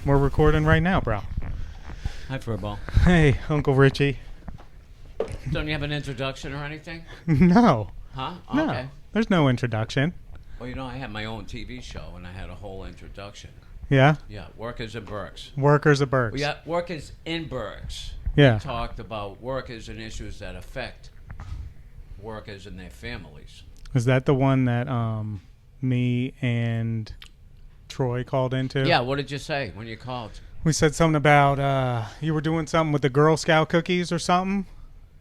We're recording right now, bro. Hi, Furball. Hey, Uncle Richie. Don't you have an introduction or anything? No. Huh? No. Okay. There's no introduction. Well, you know, I had my own TV show, and I had a whole introduction. Yeah? Yeah, Workers in Berks. Workers of Berks. Yeah, Workers in Berks. Yeah. We talked about workers and issues that affect workers and their families. Is that the one that me and Troy called into? Yeah, what did you say when you called? We said something about you were doing something with the Girl Scout cookies or something?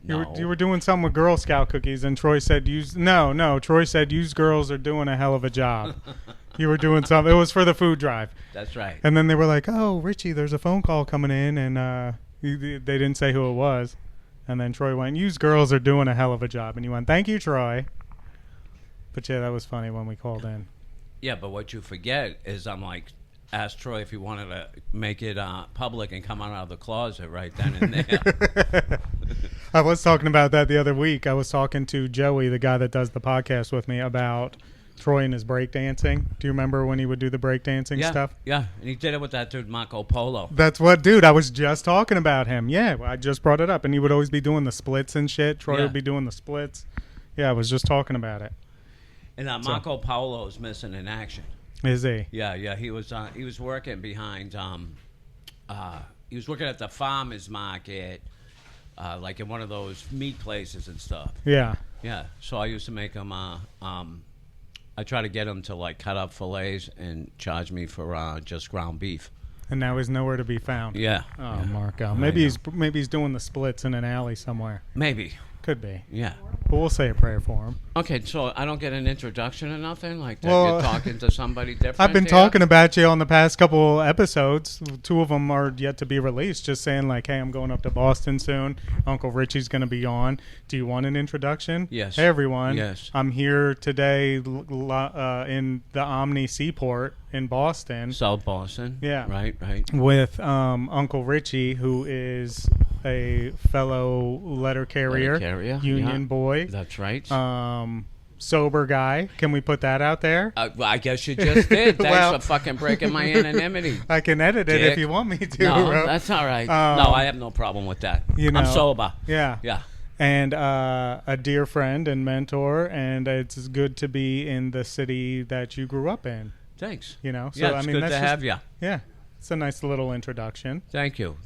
No. You were doing something with Girl Scout cookies, and Troy said, Troy said, "Use girls are doing a hell of a job." You were doing something. It was for the food drive. That's right. And then they were like, "Oh, Richie, there's a phone call coming in," and they didn't say who it was. And then Troy went, "Use girls are doing a hell of a job," and you went, "Thank you, Troy." But yeah, that was funny when we called in. Yeah, but what you forget is I'm like, asked Troy if he wanted to make it public and come out of the closet right then and there. I was talking about that the other week. I was talking to Joey, the guy that does the podcast with me, about Troy and his breakdancing. Do you remember when he would do the breakdancing stuff? Yeah, and he did it with that dude Marco Polo. That's what, dude, I was just talking about him. Yeah, I just brought it up. And he would always be doing the splits and shit. Troy would be doing the splits. Yeah, I was just talking about it. And Marco Polo is missing in action. Is he? Yeah. He was working behind. He was working at the farmers market, like in one of those meat places and stuff. Yeah. Yeah. So I used to make him. I try to get him to like cut up fillets and charge me for just ground beef. And now he's nowhere to be found. Yeah. Oh, yeah. Marco. Maybe he's doing the splits in an alley somewhere. Maybe. Could be. Yeah. But we'll say a prayer for him. Okay, so I don't get an introduction or nothing like that. Well, you're talking to somebody different. I've been talking about you on the past couple episodes. 2 of them are yet to be released. Just saying, like, hey, I'm going up to Boston soon. Uncle Richie's going to be on. Do you want an introduction? Yes. Hey, everyone. Yes. I'm here today in the Omni Seaport in Boston. South Boston. Yeah. Right. With Uncle Richie, who is a fellow letter carrier, union boy. That's right. Sober guy. Can we put that out there? Well, I guess you just did. Thanks for fucking breaking my anonymity. I can edit it if you want me to. No, bro. that's all right. No, I have no problem with that. I'm sober. Yeah. Yeah. And a dear friend and mentor, and it's good to be in the city that you grew up in. Thanks. So yeah, it's good to have you. Yeah, it's a nice little introduction. Thank you.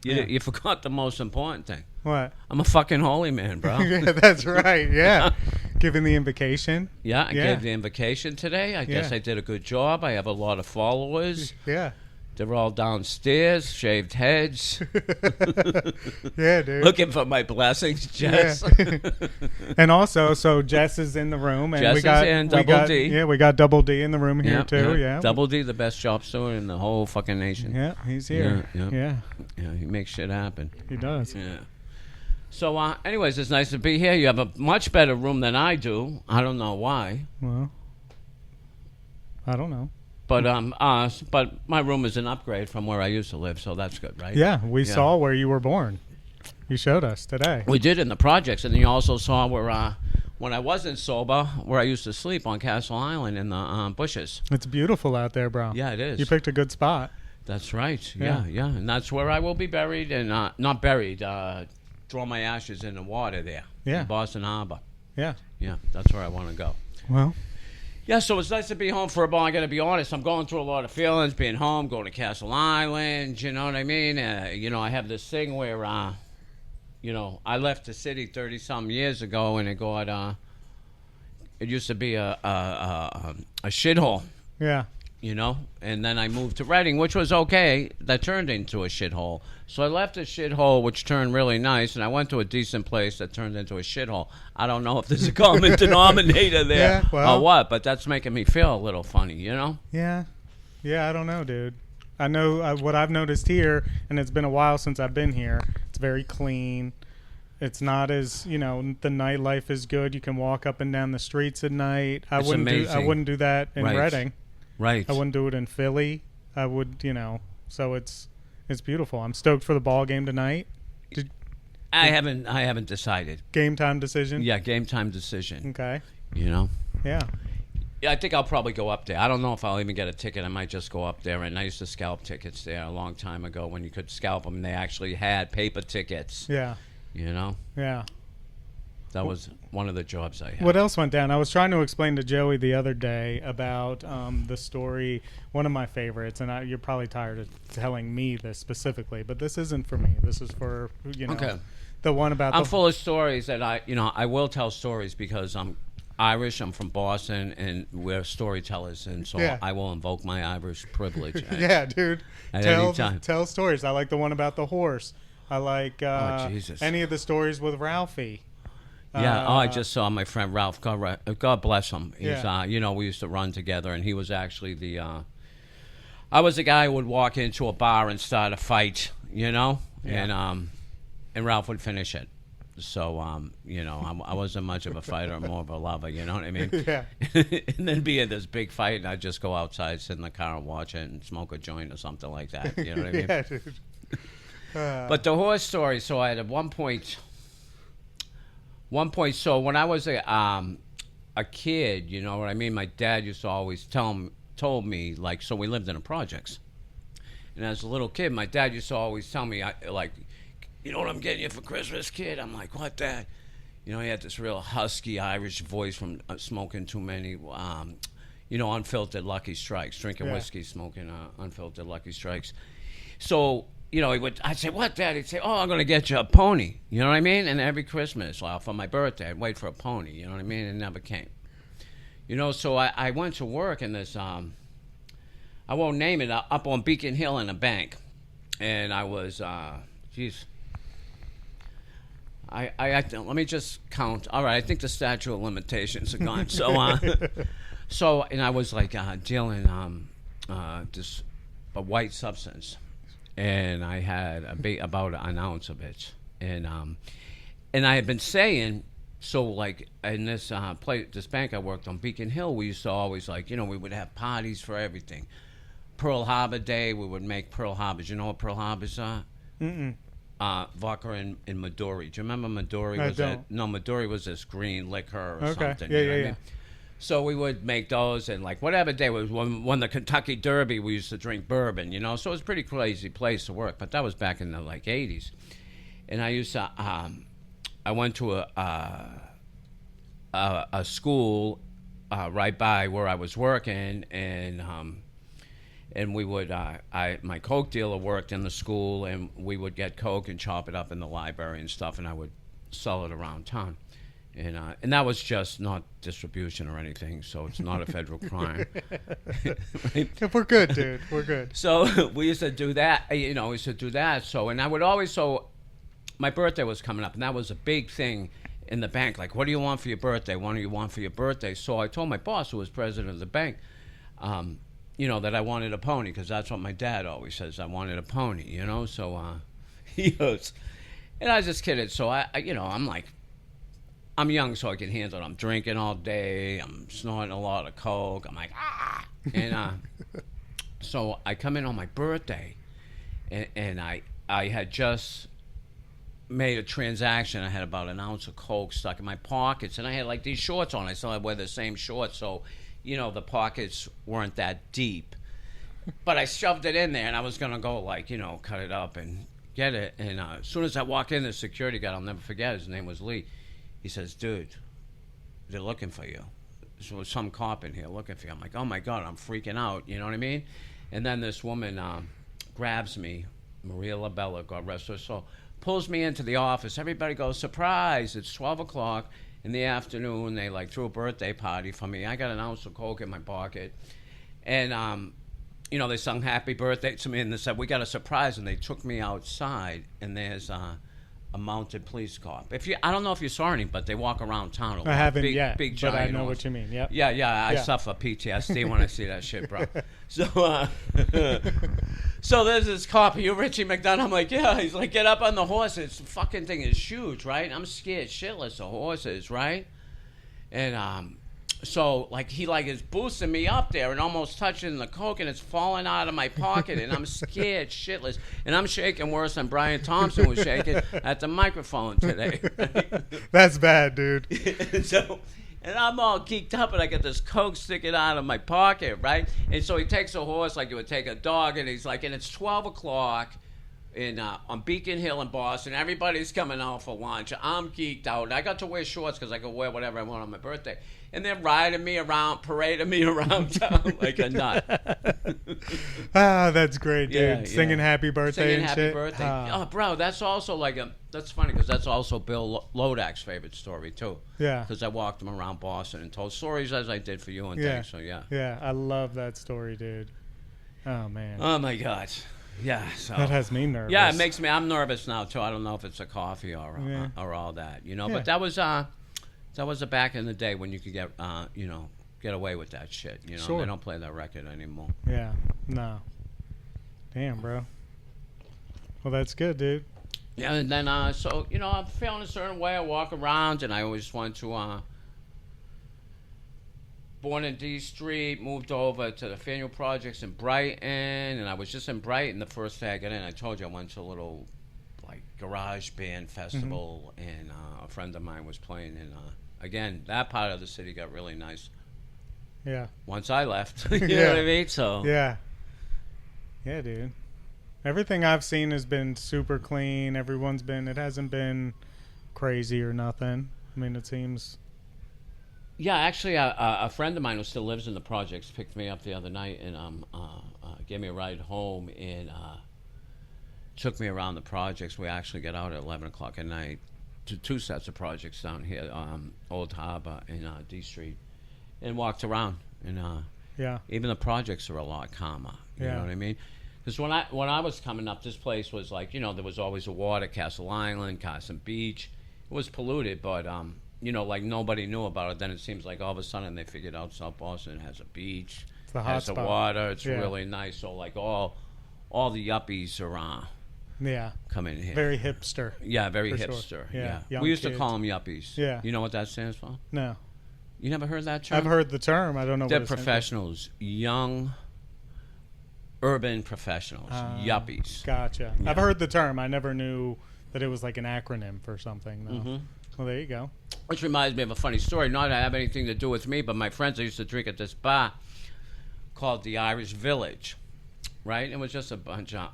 You forgot the most important thing. What? I'm a fucking holy man, bro. Yeah, that's right. Yeah. Giving the invocation. Yeah, I gave the invocation today. I guess I did a good job. I have a lot of followers. Yeah. They're all downstairs, shaved heads. Yeah, dude. Looking for my blessings, Jess. Yeah. And also, so Jess is in the room. And Jess is in, Double D. Yeah, we got Double D in the room here, too. Yeah. Double D, the best shop steward in the whole fucking nation. Yeah, he's here. Yeah. Yeah, he makes shit happen. He does. Yeah. So, anyways, it's nice to be here. You have a much better room than I do. I don't know why. Well, I don't know. But my room is an upgrade from where I used to live, so that's good, right? Yeah, we saw where you were born. You showed us today. We did in the projects, and then you also saw where, when I wasn't sober, where I used to sleep on Castle Island in the bushes. It's beautiful out there, bro. Yeah, it is. You picked a good spot. That's right. Yeah, and that's where I will be buried, and not buried. Throw my ashes in the water there. Yeah. In Boston Harbor. Yeah. Yeah, that's where I want to go. Well. Yeah, so it's nice to be home for a ball. I got to be honest. I'm going through a lot of feelings, being home, going to Castle Island. You know what I mean? I have this thing where, I left the city 30-some years ago, and it used to be a shithole. Yeah. And then I moved to Reading, which was okay. That turned into a shithole. So I left a shithole, which turned really nice, and I went to a decent place that turned into a shithole. I don't know if there's a common denominator there or what, but that's making me feel a little funny, Yeah. Yeah, I don't know, dude. I know what I've noticed here, and it's been a while since I've been here. It's very clean. It's not as, the nightlife is good. You can walk up and down the streets at night. I wouldn't do that in Reading. Right. I wouldn't do it in Philly. I would, so it's beautiful. I'm stoked for the ball game tonight. I haven't decided. Game time decision? Yeah, game time decision. Okay. Yeah. Yeah, I think I'll probably go up there. I don't know if I'll even get a ticket. I might just go up there. And I used to scalp tickets there a long time ago when you could scalp them. They actually had paper tickets. Yeah. You know? Yeah. That was one of the jobs I had. What else went down? I was trying to explain to Joey the other day about the story, one of my favorites, and you're probably tired of telling me this specifically, but this isn't for me. This is for, Okay. the one about I'm full of stories that I will tell stories because I'm Irish. I'm from Boston, and we're storytellers, and so Yeah. I will invoke my Irish privilege. Yeah, dude. At any time. Tell stories. I like the one about the horse. I like Jesus. any of the stories with Ralphie. Yeah. I just saw my friend Ralph. God bless him. He's, Yeah. we used to run together, and he was actually I was the guy who would walk into a bar and start a fight, Yeah. and Ralph would finish it. So, I wasn't much of a fighter, more of a lover, you know what I mean? Yeah. And then be in this big fight, and I'd just go outside, sit in the car and watch it and smoke a joint or something like that, you know what I mean? Yeah, dude. But the horse story, so I had at one point, so when I was a kid, you know what I mean? My dad used to always told me, like, so we lived in the projects. And as a little kid, my dad used to always tell me, you know what I'm getting you for Christmas, kid? I'm like, what, Dad? He had this real husky Irish voice from smoking too many, unfiltered Lucky Strikes, drinking whiskey, smoking unfiltered Lucky Strikes. So, I'd say, what, Dad? He'd say, oh, I'm going to get you a pony. You know what I mean? And every Christmas, for my birthday, I'd wait for a pony. You know what I mean? It never came. So I went to work in this, I won't name it, up on Beacon Hill in a bank. And I was, let me just count. All right, I think the statute of limitations are gone. So, and I was like dealing a white substance, and I had about an ounce of it, and I had been saying, so like in this this bank I worked on, Beacon Hill, we used to always we would have parties for everything. Pearl Harbor Day, we would make Pearl Harbors. You know what Pearl Harbors are? Mm-mm. Vodka and Midori. Do you remember Midori? I don't. No, Midori was this green liquor or Okay. something. Yeah, you know yeah, what I mean? So we would make those, and whatever day was when the Kentucky Derby, we used to drink bourbon, So it was a pretty crazy place to work. But that was back in the 80s, and I used to. I went to a school right by where I was working, and we would, my Coke dealer worked in the school, and we would get Coke and chop it up in the library and stuff, and I would sell it around town. And that was just not distribution or anything, so it's not a federal crime. Right? We're good, dude. We're good. So we used to do that, So, and I would always, my birthday was coming up, and that was a big thing in the bank. Like, what do you want for your birthday? What do you want for your birthday? So I told my boss, who was president of the bank, that I wanted a pony, because that's what my dad always says. I wanted a pony, So he goes, and I was just kidding. So I'm like, I'm young, so I can handle it. I'm drinking all day. I'm snorting a lot of Coke. I'm like, ah. And so I come in on my birthday, and I had just made a transaction. I had about an ounce of Coke stuck in my pockets, and I had these shorts on. I still had wear the same shorts, so the pockets weren't that deep. But I shoved it in there, and I was gonna go cut it up and get it. And as soon as I walk in, the security guard, I'll never forget, his name was Lee. He says, dude, they're looking for you. So some cop in here looking for you. I'm like, oh my God, I'm freaking out. You know what I mean? And then this woman grabs me, Maria LaBella, God rest her soul, pulls me into the office. Everybody goes, surprise, it's 12 o'clock in the afternoon. They threw a birthday party for me. I got an ounce of Coke in my pocket. And, they sung happy birthday to me, and they said, we got a surprise. And they took me outside, and there's a mounted police car. I don't know if you saw any, but they walk around town a lot. I haven't yet, but giant I know horse. what you mean. Yep. Yeah. I suffer PTSD when I see that shit, bro. So, so there's this cop. Are you Richie McDonough? I'm like, yeah. He's like, get up on the horse. The fucking thing is huge, right? I'm scared shitless of horses, right? And so he is boosting me up there and almost touching the Coke, and it's falling out of my pocket, and I'm scared shitless, and I'm shaking worse than Brian Thompson was shaking at the microphone today. Right? That's bad, dude. And I'm all geeked up, and I get this Coke sticking out of my pocket, right? And so he takes a horse like you would take a dog, and he's like, and it's 12 o'clock on Beacon Hill in Boston. Everybody's coming out for lunch. I'm geeked out. I got to wear shorts because I could wear whatever I want on my birthday. And they're riding me around, parading me around town like a nut. That's great, dude. Yeah, Singing yeah. happy birthday Singing and happy shit. birthday. Oh, bro, that's also like that's funny because that's also Bill Lodak's favorite story, too. Yeah. Because I walked him around Boston and told stories as I did for you and Yeah. things. So, yeah. Yeah, I love that story, dude. Oh, man. Oh, my God. Yeah, so That has me nervous. yeah, it makes me. I'm nervous now too. I don't know if it's a coffee or Yeah. or all that, you know. Yeah. But that was back in the day when you could get get away with that shit. You know, Sure. they don't play that record anymore. Yeah. No. Damn, bro. Well, that's good, dude. Yeah, and then so I'm feeling a certain way. I walk around, and I always want to. Born in D Street, moved over to the Faneuil Projects in Brighton, and I was just in Brighton the first day I got in. I told you I went to a little like garage band festival, and a friend of mine was playing. And again, that part of the city got really nice Yeah. once I left. You know Yeah. what I mean? So Yeah. Yeah, dude. Everything I've seen has been super clean. It hasn't been crazy or nothing. I mean, it seems. yeah, actually, a friend of mine who still lives in the projects picked me up the other night and gave me a ride home and took me around the projects. We actually got out at 11 o'clock at night to two sets of projects down here, Old Harbor and D Street, and walked around. And Yeah. even the projects are a lot calmer. You Yeah. know what I mean? Because when I was coming up, this place was like, there was always a water, Castle Island, Carson Beach. It was polluted, but like nobody knew about it. Then it seems like all of a sudden they figured out South Boston has a beach, It's the has hot the spot. water. It's Yeah. really nice. So like all the yuppies are Yeah. coming here. Very hipster. Yeah, very for sure. hipster. Yeah, Yeah, young we used kids. to call them yuppies. Yeah. You know what that stands for? No. You never heard that term? I've heard the term. I don't know They're what it stands for. professionals, young, urban professionals, yuppies. Gotcha. Yeah. I've heard the term. I never knew that it was like an acronym for something, though. Mhm. Well, there you go. Which reminds me of a funny story. Not to have anything to do with me, but my friends, I used to drink at this bar called the Irish Village, right? It was just a bunch of,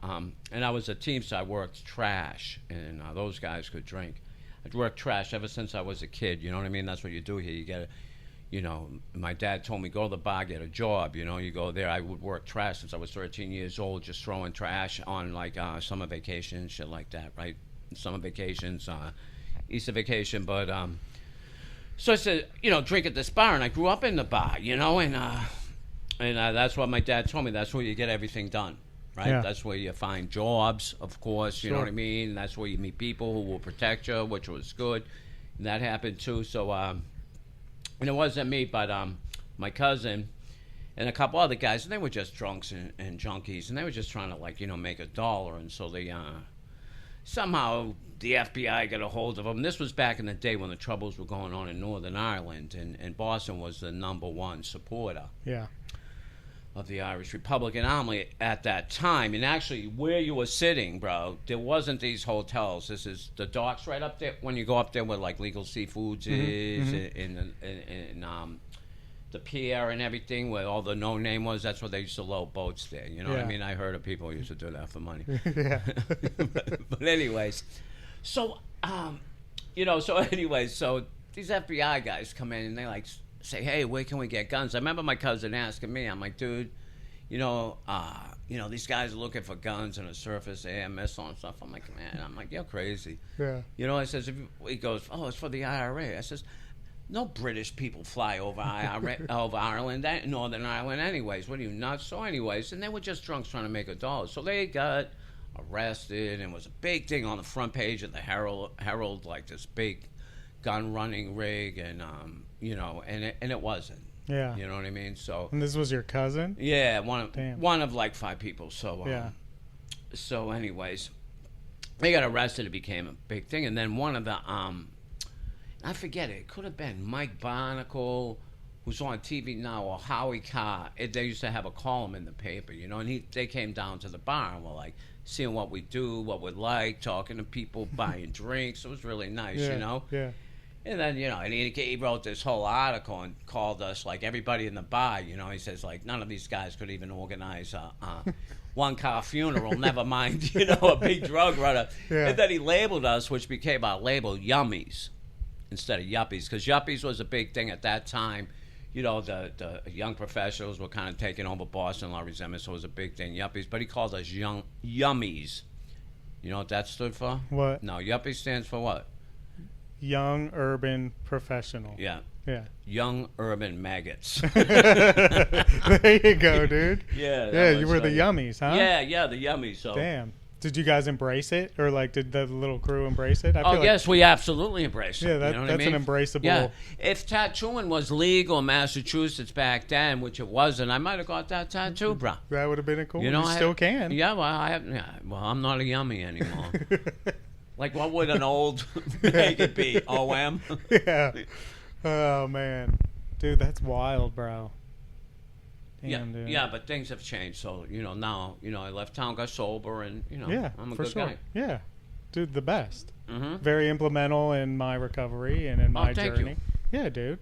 and I was a team, so I worked trash, and those guys could drink. I'd worked trash ever since I was a kid, you know what I mean? That's what you do here. You get my dad told me, go to the bar, get a job, you go there. I would work trash since I was 13 years old, just throwing trash on like summer vacation, shit like that, right? Summer vacations, Easter vacation, but so I said, drink at this bar, and I grew up in the bar, and that's what my dad told me. That's where you get everything done, right? Yeah. That's where you find jobs, of course. You know Sure. what I mean? That's where you meet people who will protect you, which was good. And that happened too. So, and it wasn't me, but my cousin and a couple other guys, and they were just drunks and junkies, and they were just trying to make a dollar, and so they somehow the FBI got a hold of them. This was back in the day when the troubles were going on in Northern Ireland, and Boston was the #1 supporter Yeah. of the Irish Republican Army at that time. And actually, where you were sitting, bro, there wasn't these hotels. This is the docks right up there. When you go up there where like Legal Seafoods is, and the pier and everything, where all the no name was, that's where they used to load boats there. You know what I Yeah. mean? I heard of people who used to do that for money. Yeah. but anyways, so so these FBI guys come in and they like say, hey, where can we get guns? I remember my cousin asking me, I'm like, dude, these guys are looking for guns and a surface air missile and stuff. I'm like, man, you're crazy. Yeah. I says, he goes, oh, it's for the IRA. I says, no British people fly over over Ireland, Northern Ireland anyways. What are you, nuts? So anyways, and they were just drunks trying to make a dollar. So they got arrested, and it was a big thing on the front page of the Herald, like this big gun running rig, and and it wasn't. Yeah. You know what I mean? So And this was your cousin? yeah, Damn. one of like 5 people. So Yeah. So anyways, they got arrested. It became a big thing, and then one of the I forget it could have been Mike Barnacle, who's on TV now, or Howie Carr. They used to have a column in the paper, and they came down to the bar and were like seeing what we do, what we like, talking to people, buying drinks. It was really nice, Yeah. Yeah. And then, and he wrote this whole article and called us, like, everybody in the bar, he says, like, none of these guys could even organize a one-car funeral, never mind, a big drug runner. Yeah. And then he labeled us, which became our label, Yummies, instead of Yuppies, because Yuppies was a big thing at that time. The young professionals were kind of taking over Boston, Laurie Zimmer, so it was a big thing, Yuppies. But he called us Yummies. You know what that stood for? What? No, Yuppie stands for what? Young urban professional. Yeah. Yeah. Young urban maggots. There you go, dude. Yeah. Yeah, you were the yummies, huh? Yeah, the yummies. So. Damn. Did you guys embrace it, or like did the little crew embrace it? I feel Yes, we absolutely embraced it. Yeah, You know what that's I mean? an embraceable. Yeah. If tattooing was legal in Massachusetts back then, which it wasn't, I might have got that tattoo, bro. That would have been a cool. You I still can. Yeah, well, I'm not a yummy anymore. Like, what would an old maggot be? OM? Yeah. Oh man, dude, that's wild, bro. Damn, dude. Yeah, but things have changed. So now I left town, got sober, and yeah, I'm a for good sure. guy. Yeah, dude, the best. Mm-hmm. Very implemental in my recovery and in my thank journey. you. Yeah, dude,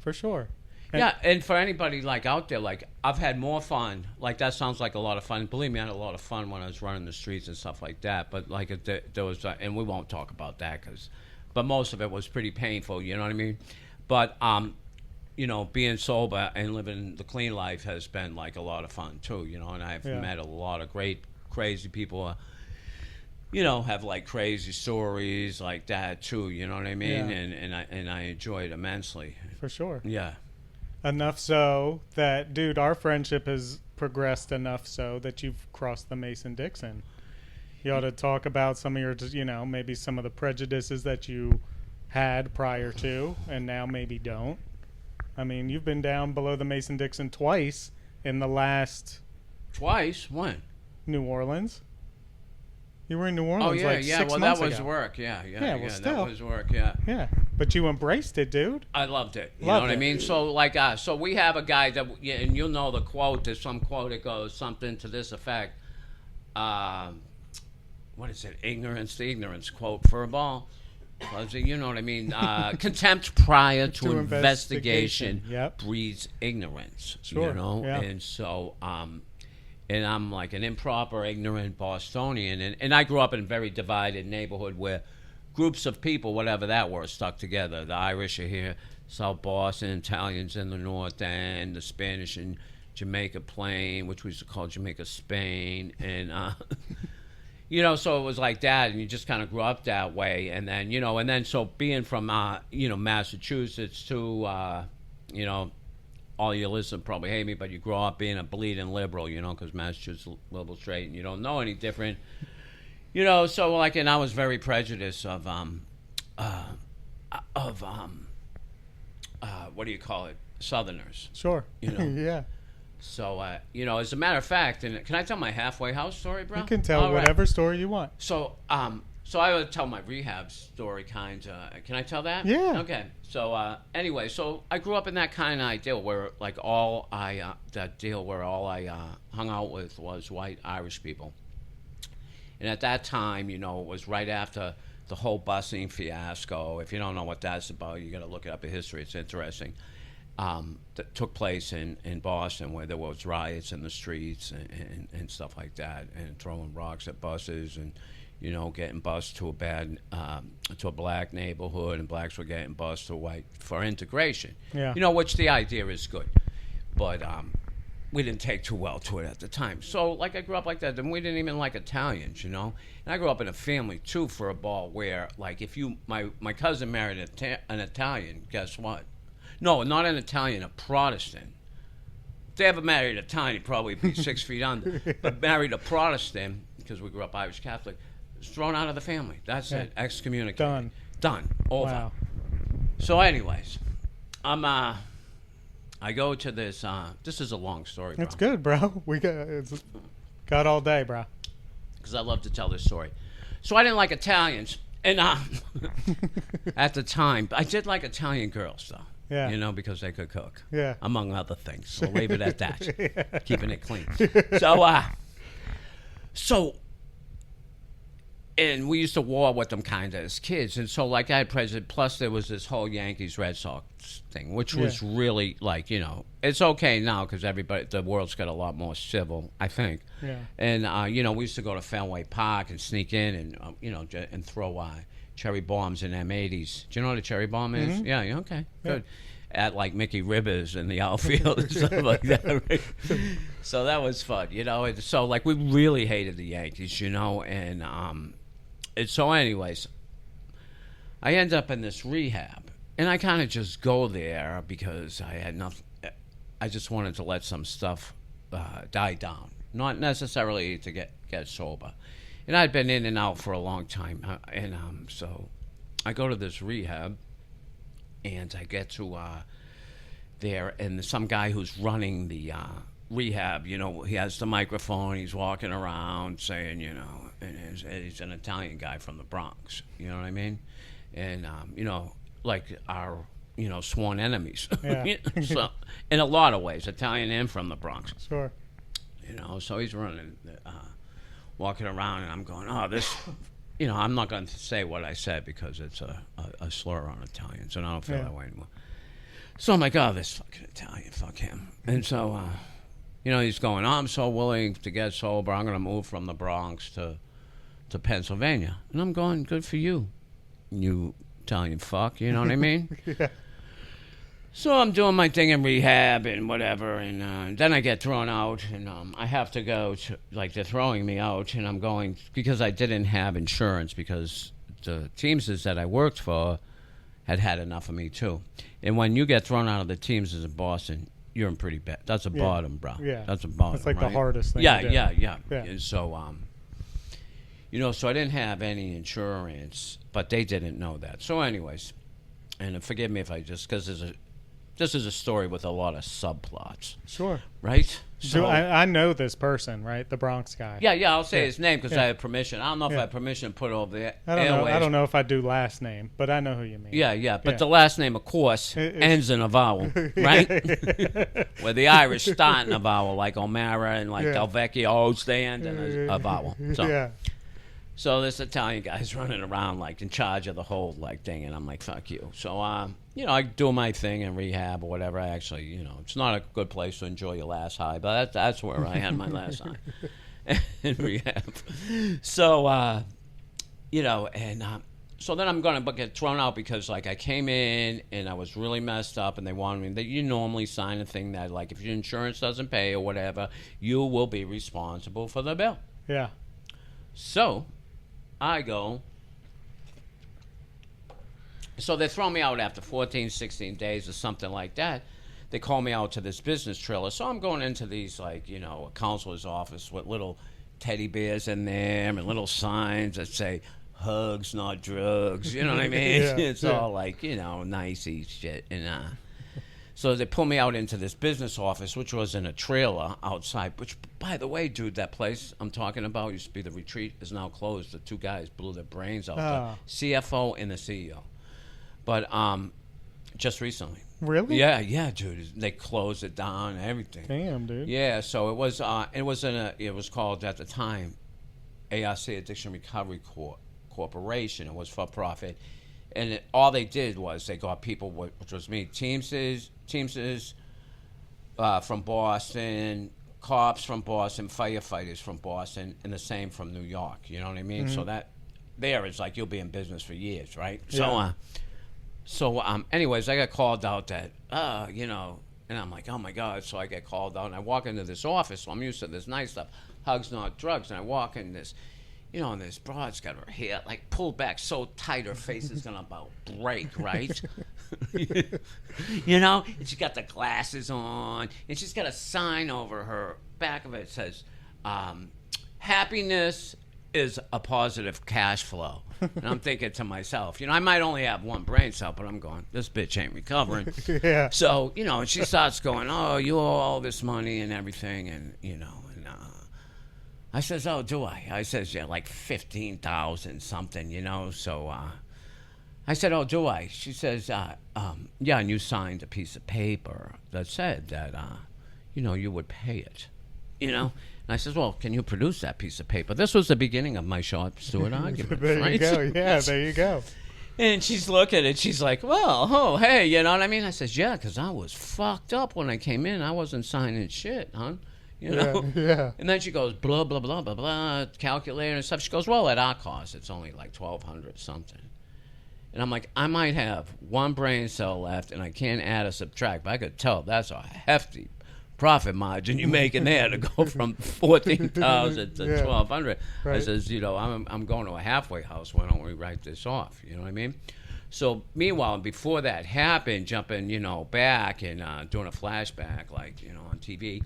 for sure. And for anybody like out there, like I've had more fun. Like that sounds like a lot of fun. Believe me, I had a lot of fun when I was running the streets and stuff like that. But like there was, and we won't talk about that but most of it was pretty painful. You know what I mean? But being sober and living the clean life has been like a lot of fun too. And I've met a lot of great, crazy people. Have like crazy stories like that too. You know what I mean? Yeah. And I enjoy it immensely. For sure. Yeah. Enough so that, dude, our friendship has progressed enough so that you've crossed the Mason-Dixon. You ought to talk about some of your, maybe some of the prejudices that you had prior to and now maybe don't. I mean, you've been down below the Mason-Dixon twice in the last... Twice? When? New Orleans. You were in New Orleans well, 6 that months was ago. work. Yeah, still. that was work, yeah. Yeah, but you embraced it, dude. I loved it. You know what I mean? So, so we have a guy that, and you'll know the quote. There's some quote that goes something to this effect. What is it? Ignorance to ignorance quote for a ball. You know what I mean? Contempt prior to investigation breeds ignorance. Sure. Yeah. And so, and I'm like an improper, ignorant Bostonian. And I grew up in a very divided neighborhood where groups of people, whatever that were, stuck together. The Irish are here, South Boston, Italians in the North End, the Spanish in Jamaica Plain, which we used to call Jamaica Spain. And, so it was like that. And you just kind of grew up that way. And then, so being from, Massachusetts to, all your listeners probably hate me, but you grow up being a bleeding liberal, because Massachusetts liberal straight, and you don't know any different, So like, and I was very prejudiced of what do you call it, Southerners. Sure. Yeah. So as a matter of fact, and can I tell my halfway house story, bro? You can tell whatever story you want. So I would tell my rehab story, kind of. Can I tell that? Yeah. Okay. So anyway, so I grew up in that kind of ideal where like all I hung out with was white Irish people. And at that time, it was right after the whole busing fiasco. If you don't know what that's about, you got to look it up in history. It's interesting. That took place in Boston, where there was riots in the streets and stuff like that, and throwing rocks at buses and getting bused to a black neighborhood, and blacks were getting bused to white for integration. Yeah. Which the idea is good, but we didn't take too well to it at the time. So like I grew up like that, and we didn't even like Italians, And I grew up in a family too, for a ball, where like if my cousin married an Italian, guess what? No, not an Italian, a Protestant. If they ever married an Italian, he'd probably be 6 feet under. But married a Protestant, because we grew up Irish Catholic, was thrown out of the family. That's it. Excommunicated. Done. Over. Wow. So anyways, I go to this, this is a long story, bro. It's good, bro. We got all day, bro. Because I love to tell this story. So I didn't like Italians. And at the time, I did like Italian girls, though. Yeah. Because they could cook. Yeah. Among other things. So we'll leave it at that. Yeah. Keeping it clean. So and we used to war with them kind of as kids. And so, like, I had President, plus there was this whole Yankees Red Sox thing, which was really, like, it's okay now because the world's got a lot more civil, I think. Yeah. And, we used to go to Fenway Park and sneak in and, and throw cherry bombs in M80s. Do you know what a cherry bomb is? Mm-hmm. Yeah, okay, good. At, like, Mickey Rivers in the outfield and stuff like that. Right? So that was fun, And so, like, we really hated the Yankees, and so anyways, I end up in this rehab, and I kind of just go there because I had nothing. I just wanted to let some stuff die down, not necessarily to get sober. And I'd been in and out for a long time, and so I go to this rehab, and I get to there, and some guy who's running the rehab, he has the microphone, he's walking around saying, and he's an Italian guy from the Bronx, you know what I mean? And, like our, sworn enemies. Yeah. So, in a lot of ways, Italian and from the Bronx. Sure. So he's running, walking around, and I'm going, oh, this, I'm not going to say what I said because it's a slur on Italians, and I don't feel that way anymore. So I'm like, oh, this fucking Italian, fuck him. And so, he's going, oh, I'm so willing to get sober. I'm going to move from the Bronx to Pennsylvania. And I'm going, good for you, you Italian fuck. You know what I mean? Yeah. So I'm doing my thing in rehab and whatever. And then I get thrown out. And I have to go to, like, they're throwing me out. And I'm going, because I didn't have insurance, because the Teamsters that I worked for had enough of me, too. And when you get thrown out of the Teamsters in Boston, you're in pretty bad. That's a bottom, bro. Yeah. That's a bottom. That's like right? the hardest thing. Yeah. to do. Yeah. And so, so I didn't have any insurance, but they didn't know that. So, anyways, and forgive me if I just, because this is a story with a lot of subplots. Sure. Right? So I know this person, right? The Bronx guy. Yeah, I'll say his name because I have permission. I don't know if I have permission to put over the airways. I don't know if I do last name, but I know who you mean. Yeah. But the last name, of course, ends in a vowel, right? Where the Irish start in a vowel, like O'Mara and like Del Vecchio's, they end in a vowel. So, so this Italian guy's running around like in charge of the whole like thing, and I'm like, fuck you. So, I do my thing in rehab or whatever. I actually, it's not a good place to enjoy your last high, but that's where I had my last high in rehab. So, so then I'm going to get thrown out because, like, I came in and I was really messed up, and they wanted me that you normally sign a thing that, like, if your insurance doesn't pay or whatever, you will be responsible for the bill. Yeah. So, I go. So they throw me out after 14, 16 days or something like that. They call me out to this business trailer. So I'm going into these, like, a counselor's office with little teddy bears in there and little signs that say, hugs, not drugs. You know what I mean? It's all like, nicey shit. And so they pull me out into this business office, which was in a trailer outside, which, by the way, dude, that place I'm talking about used to be the Retreat, is now closed. The two guys blew their brains out. The CFO and the CEO. But just recently. Really? Yeah, dude. They closed it down and everything. Damn, dude. Yeah, so it was it was called at the time ARC, Addiction Recovery Corporation. It was for profit. And all they did was they got people, which was me, Teamsters from Boston, cops from Boston, firefighters from Boston, and the same from New York. You know what I mean? Mm-hmm. So that there is like you'll be in business for years, right? Yeah. So anyways, I got called out that, and I'm like, oh my God. So I get called out, and I walk into this office. So I'm used to this nice stuff, hugs, not drugs. And I walk in this, and this broad's got her hair like pulled back so tight, her face is gonna about break, right? And she's got the glasses on, and she's got a sign over her back of it that says, happiness is a positive cash flow. And I'm thinking to myself, I might only have one brain cell, but I'm going, this bitch ain't recovering. Yeah. So, and she starts going, oh, you owe all this money and everything, and, I says, oh, do I? I says, yeah, like 15,000 something, so, I said, oh, do I? She says, yeah, and you signed a piece of paper that said that, you would pay it, And I says, well, can you produce that piece of paper? This was the beginning of my Sharp Stewart argument. There right? you go. Yeah, there you go. And she's looking at it. She's like, well, oh, hey, you know what I mean? I says, yeah, because I was fucked up when I came in. I wasn't signing shit, hon. You know? Yeah. And then she goes, blah, blah, blah, blah, blah, calculator and stuff. She goes, well, at our cost, it's only like $1,200 something. And I'm like, I might have one brain cell left, and I can't add or subtract, but I could tell that's a hefty profit margin you're making there to go from 14,000 to 1,200. Right. I says, you know, I'm going to a halfway house. Why don't we write this off? You know what I mean? So meanwhile, before that happened, jumping, you know, back and doing a flashback, like, you know, on TV,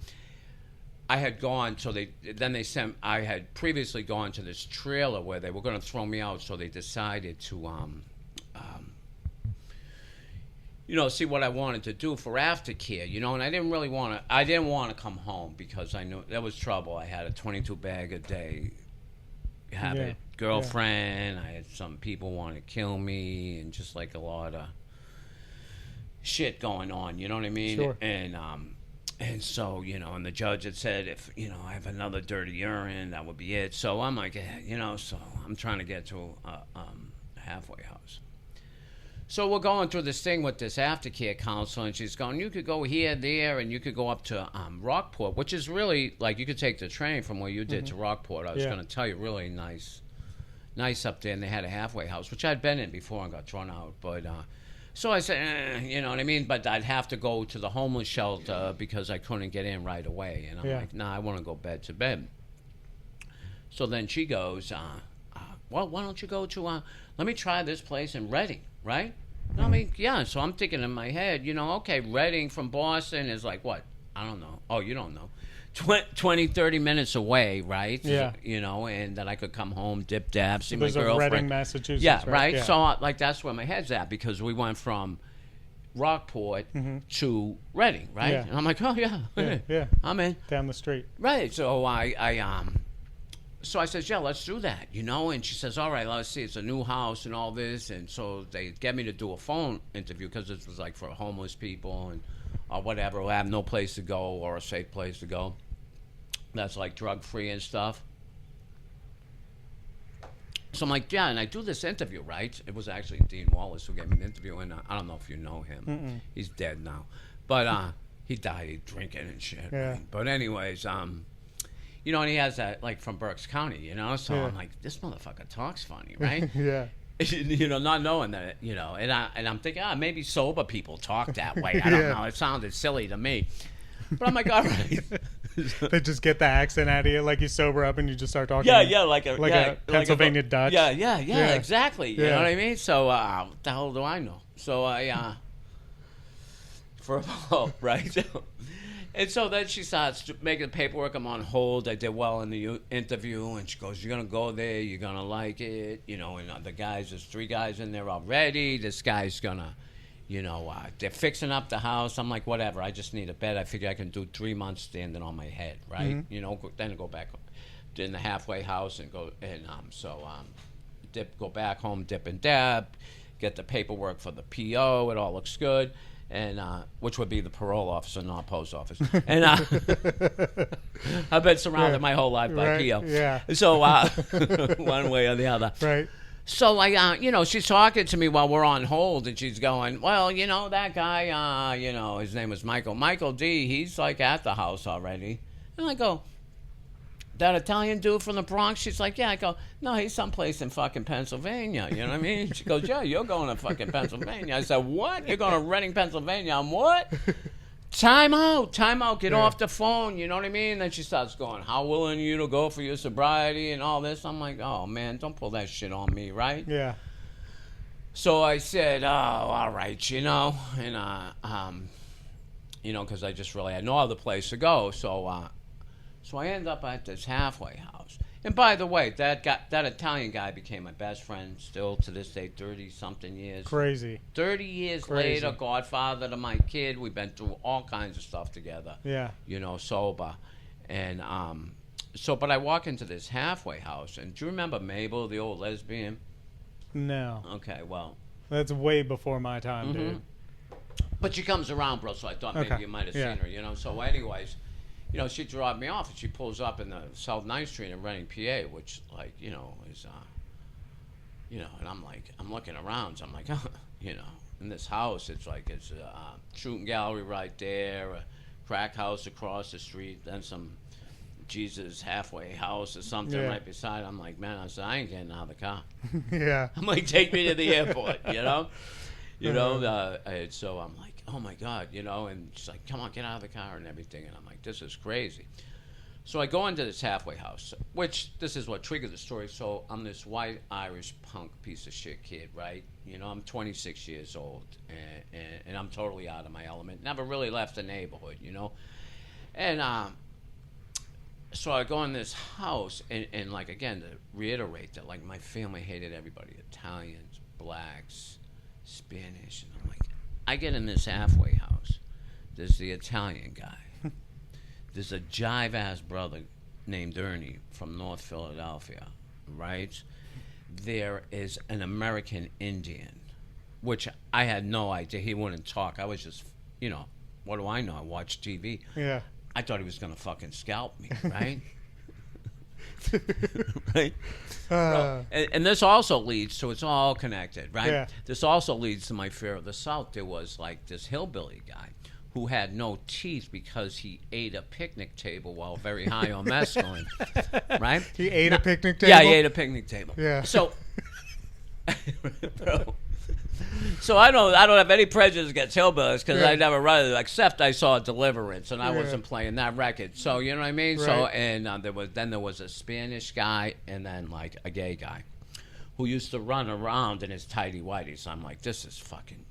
I had gone. So they sent. I had previously gone to this trailer where they were going to throw me out. So they decided to you know, see what I wanted to do for aftercare, you know, and I didn't want to come home because I knew there was trouble. I had a 22 bag a day habit, girlfriend. I had some people want to kill me, and just like a lot of shit going on, you know what I mean? Sure. And so, you know, and the judge had said, if, you know, I have another dirty urine, that would be it. So I'm like, you know, so I'm trying to get to a halfway house. So we're going through this thing with this aftercare counselor, and she's going, you could go here, there, and you could go up to Rockport, which is really, like, you could take the train from where you did to Rockport. I was going to tell you, really nice up there, and they had a halfway house, which I'd been in before and got thrown out. But so I said, you know what I mean? But I'd have to go to the homeless shelter because I couldn't get in right away. And I'm like, nah, I want to go bed to bed. So then she goes, well, why don't you go to, let me try this place in Reading, right? I mean, yeah, so I'm thinking in my head, you know, okay, Reading from Boston is like what? I don't know. Oh, you don't know. 20, 30 minutes away, right? Yeah. You know, and that I could come home, dip, dab, see my There's a girlfriend. Reading, Massachusetts. Yeah, right? Yeah. So, like, that's where my head's at because we went from Rockport to Reading, right? Yeah. And I'm like, oh, yeah, I'm in. Down the street. Right, so so I says, yeah, let's do that, you know? And she says, all right, let's see, it's a new house and all this. And so they get me to do a phone interview because this was like for homeless people and or whatever who have no place to go or a safe place to go. That's like drug-free and stuff. So I'm like, yeah, and I do this interview, right? It was actually Dean Wallace who gave me the interview, and I don't know if you know him. Mm-mm. He's dead now. But he died drinking and shit. Yeah. Right? But anyways, you know, and he has that, like, from Berks County, you know? So I'm like, this motherfucker talks funny, right? Yeah. You know, not knowing that, you know. And I'm thinking, maybe sober people talk that way. I don't know. It sounded silly to me. But I'm like, all right. They just get the accent out of you, like you sober up and you just start talking. like a Pennsylvania Dutch. Yeah, exactly. You Yeah. know what I mean? So, what the hell do I know? So for a while, right? And so then she starts making the paperwork. I'm on hold. I did well in the interview, and she goes, "You're gonna go there. You're gonna like it, you know." And the guys, there's 3 guys in there already. This guy's gonna, you know, they're fixing up the house. I'm like, whatever. I just need a bed. I figure I can do 3 months standing on my head, right? You know, then go back in the halfway house and go and go back home, dip and dab, get the paperwork for the PO. It all looks good. And which would be the parole officer, not post office. And I've been surrounded my whole life by PO. Yeah. So one way or the other. Right. So you know, she's talking to me while we're on hold, and she's going, well, you know, that guy, you know, his name was Michael D. He's like at the house already. And I go, that Italian dude from the Bronx? She's like, yeah. I go, no, he's someplace in fucking Pennsylvania. You know what I mean? She goes, yeah, you're going to fucking Pennsylvania. I said, what? You're going to Reading, Pennsylvania? I'm what? Time out. Get off the phone. You know what I mean? Then she starts going, how willing are you to go for your sobriety and all this? I'm like, oh, man, don't pull that shit on me, right? Yeah. So I said, oh, all right, you know. And, you know, because I just really had no other place to go. So I end up at this halfway house. And by the way, that Italian guy became my best friend still to this day, 30-something years. Crazy. 30 years later, godfather to my kid. We've been through all kinds of stuff together. Yeah. You know, sober. And but I walk into this halfway house. And do you remember Mabel, the old lesbian? No. Okay, well. That's way before my time, dude. But she comes around, bro, so I thought maybe you might have seen her, you know. So anyways, you know, she dropped me off, and she pulls up in the South 9th Street in Reading, PA, which, like, you know, is, you know, and I'm like, I'm looking around, so I'm like, you know, in this house, it's like, it's a shooting gallery right there, a crack house across the street, then some Jesus halfway house or something right beside. I'm like, man, I said, I ain't getting out of the car. Yeah. I'm like, take me to the airport, you know? You know, and so I'm like, oh my God, you know, and she's like, come on, get out of the car and everything. And I'm like, this is crazy. So I go into this halfway house, which this is what triggered the story. So I'm this white Irish punk piece of shit kid, right? You know, I'm 26 years old, and I'm totally out of my element. Never really left the neighborhood, you know? And so I go in this house, and like, again, to reiterate that, like, my family hated everybody, Italians, blacks, Spanish, and I'm like, I get in this halfway house. There's the Italian guy. There's a jive-ass brother named Ernie from North Philadelphia, right? There is an American Indian, which I had no idea. He wouldn't talk. I was just, you know, what do I know? I watch TV. Yeah. I thought he was going to fucking scalp me, right? Right? And this also leads to, it's all connected, right? Yeah. This also leads to my fear of the South. There was like this hillbilly guy who had no teeth because he ate a picnic table while very high on mescaline, right? He ate a picnic table? Yeah, he ate a picnic table. Yeah. So, bro. So I don't have any prejudice against hillbillies because I never read it, except I saw Deliverance and I wasn't playing that record. So you know what I mean. Right. So and there was a Spanish guy and then like a gay guy who used to run around in his tighty whities. So I'm like, this is fucking,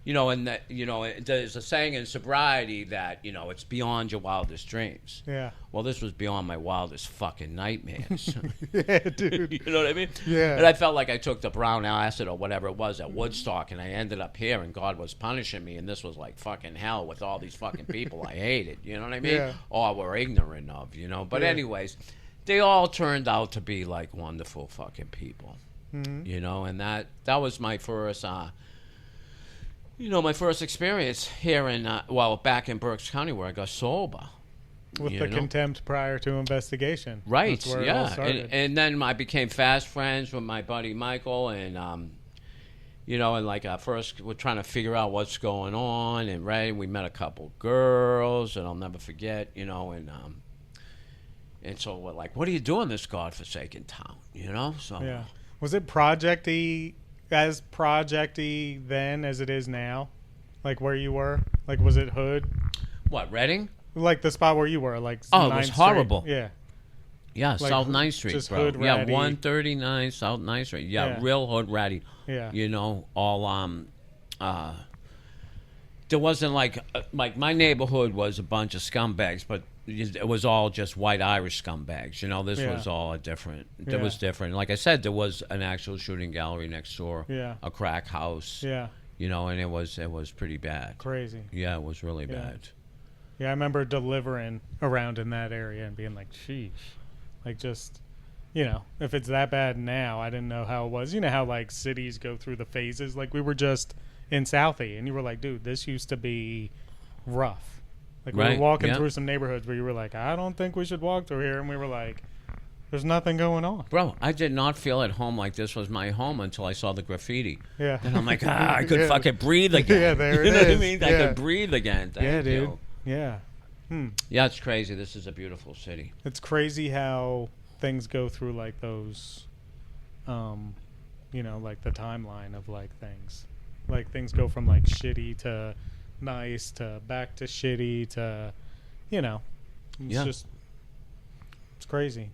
you know. And that, you know, there's a saying in sobriety that, you know, it's beyond your wildest dreams. Yeah. Well, this was beyond my wildest fucking nightmares. Yeah, dude. You know what I mean? Yeah. And I felt like I took the brown acid or whatever it was at Woodstock, and I ended up here, and God was punishing me, and this was like fucking hell with all these fucking people I hated. You know what I mean? Yeah. Or were ignorant of, you know? But anyways, they all turned out to be like wonderful fucking people. Mm-hmm. You know, and that was my first, you know, my first experience here in, back in Berks County where I got sober. With the contempt prior to investigation. Right, That's where it all started. and then I became fast friends with my buddy Michael, and, you know, and like first we're trying to figure out what's going on, and we met a couple girls, and I'll never forget, you know, and so we're like, what are you doing in this godforsaken town, you know? So yeah. Was it project-y then as it is now? Like where you were? Like was it hood? What, Reading? Like the spot where you were, like it was horrible. Yeah. Yeah, like South 9th Street, just bro. hood ratty. Yeah, 139 South 9th Street. Yeah, real hood ratty. Yeah. You know, all there wasn't like my neighborhood was a bunch of scumbags, but it was all just white Irish scumbags. You know, this was all a different. It was different. Like I said, there was an actual shooting gallery next door. Yeah. A crack house. Yeah. You know, and it was pretty bad. Crazy. Yeah, it was really bad. Yeah, I remember delivering around in that area and being like, sheesh. Like, just, you know, if it's that bad now, I didn't know how it was. You know how, like, cities go through the phases? Like, we were just in Southie, and you were like, dude, this used to be rough. Like, we were walking through some neighborhoods where you were like, I don't think we should walk through here. And we were like, there's nothing going on. Bro, I did not feel at home like this was my home until I saw the graffiti. Yeah. And I'm like, I could fucking breathe again. Yeah, there you it know is. what I mean? Yeah. I could breathe again. Thank dude. you. Yeah. Yeah, it's crazy. This is a beautiful city. It's crazy how things go through like those, you know, like the timeline of like things. Like things go from like shitty to nice to back to shitty to, you know, it's it's crazy.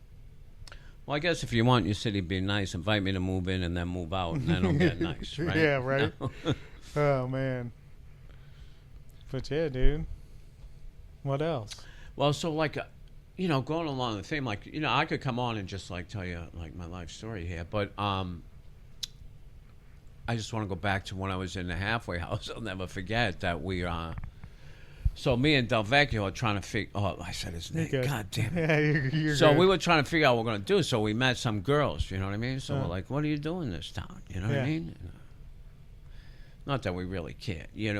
Well, I guess if you want your city to be nice, invite me to move in and then move out, and then it'll get nice, right? Yeah, right. Oh, man. But yeah, dude. What else? Well, so like, you know, going along the theme, like, you know, I could come on and just like tell you like my life story here, but I just want to go back to when I was in the halfway house. I'll never forget that we so me and Delvecchio are trying to figure. Oh, I said his name. God damn it. Yeah, you're so good. we were trying to figure out what we're going to do. So we met some girls, you know what I mean? So we're like, what are you doing in this town? You know what I mean? Not that we really care. We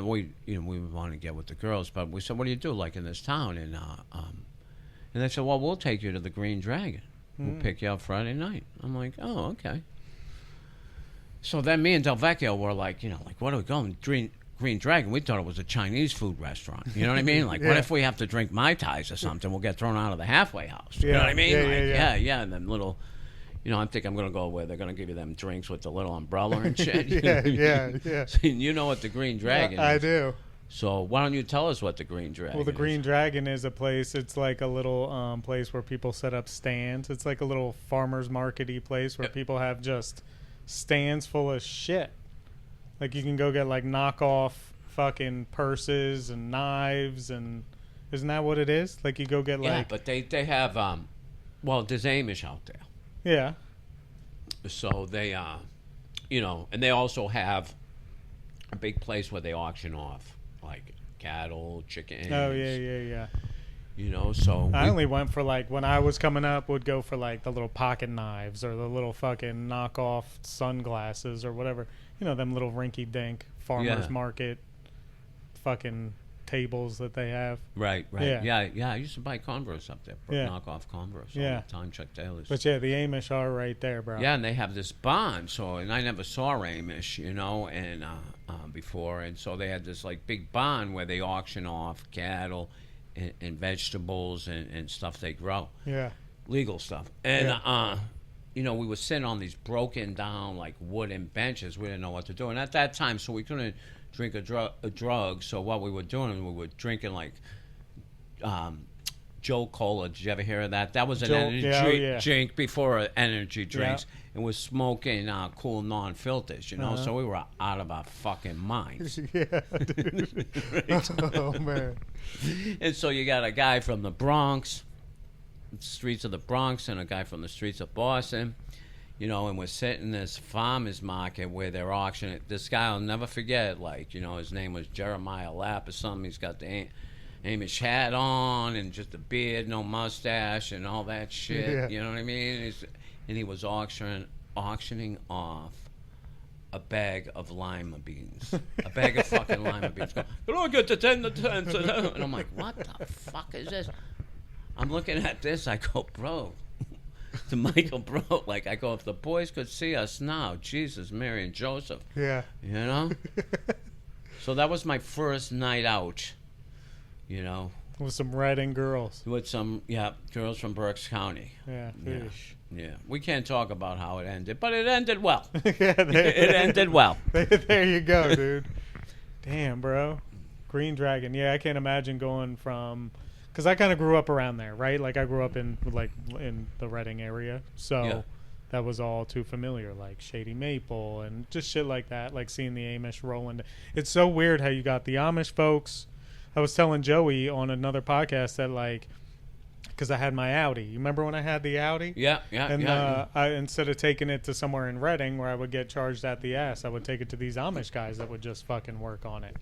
want to get with the girls, but we said, what do you do like in this town? And And they said, well, we'll take you to the Green Dragon. We'll Mm. pick you up Friday night. I'm like, oh, okay. So then me and Delvecchio were like, what are we going? Green Dragon. We thought it was a Chinese food restaurant. You know what I mean? Like, what Yeah. if we have to drink Mai Tais or something? We'll get thrown out of the halfway house. You know what I mean? Yeah. And then little, I think I'm going to go where they're going to give you them drinks with the little umbrella and shit. Yeah. So you know what the Green Dragon I is. do. So why don't you tell us what the Green Dragon is? Well, the Green Dragon is a place. It's like a little place where people set up stands. It's like a little farmer's market-y place where people have just stands full of shit. Like you can go get like knockoff fucking purses and knives, and isn't that what it is? Like you go get like Yeah, but they have, there's Amish out there. yeah. So they, and they also have a big place where they auction off like cattle, chickens. Oh yeah. So I only went for like when I was coming up, would go for like the little pocket knives or the little fucking knockoff sunglasses or whatever. Them little rinky dink farmers market fucking tables that they have. Right. Yeah. Yeah. I used to buy Converse up there, Yeah. knockoff Converse all Yeah. the time, Chuck Taylors. But yeah, the Amish are right there, bro. Yeah, and they have this barn. And I never saw Amish, and before, and so they had this like big barn where they auction off cattle and vegetables and stuff they grow, Yeah. legal stuff. And we were sitting on these broken down like wooden benches. We didn't know what to do, and at that time, so we couldn't drink a drug. So what we were doing, we were drinking like Joe Cola. Did you ever hear of that? That was an energy drink before energy drinks. And was smoking cool non-filters, So we were out of our fucking minds. Yeah, dude. Right? Oh man. And so you got a guy from the Bronx, streets of the Bronx, and a guy from the streets of Boston. And we're sitting in this farmer's market where they're auctioning. This guy I'll never forget, his name was Jeremiah Lapp or something. He's got the Amish hat on and just a beard, no mustache, and all that shit. Yeah. You know what I mean? And he was auctioning off a bag of lima beans. A bag of fucking lima beans. Can I get the 10 to 10? And I'm like, what the fuck is this? I'm looking at this. I go, bro. To Michael, bro. I go, if the boys could see us now, Jesus, Mary, and Joseph. Yeah. So that was my first night out, With some Redding girls. With some, girls from Berks County. Yeah. Yeah. We can't talk about how it ended, but it ended well. It ended well. There you go, dude. Damn, bro. Green Dragon. Yeah, I can't imagine going from... Because I kind of grew up around there, right? Like, I grew up in the Reading area. So that was all too familiar, like Shady Maple and just shit like that, like seeing the Amish rolling. It's so weird how you got the Amish folks. I was telling Joey on another podcast that, because I had my Audi. You remember when I had the Audi? Yeah. And I, instead of taking it to somewhere in Reading where I would get charged at the ass, I would take it to these Amish guys that would just fucking work on it.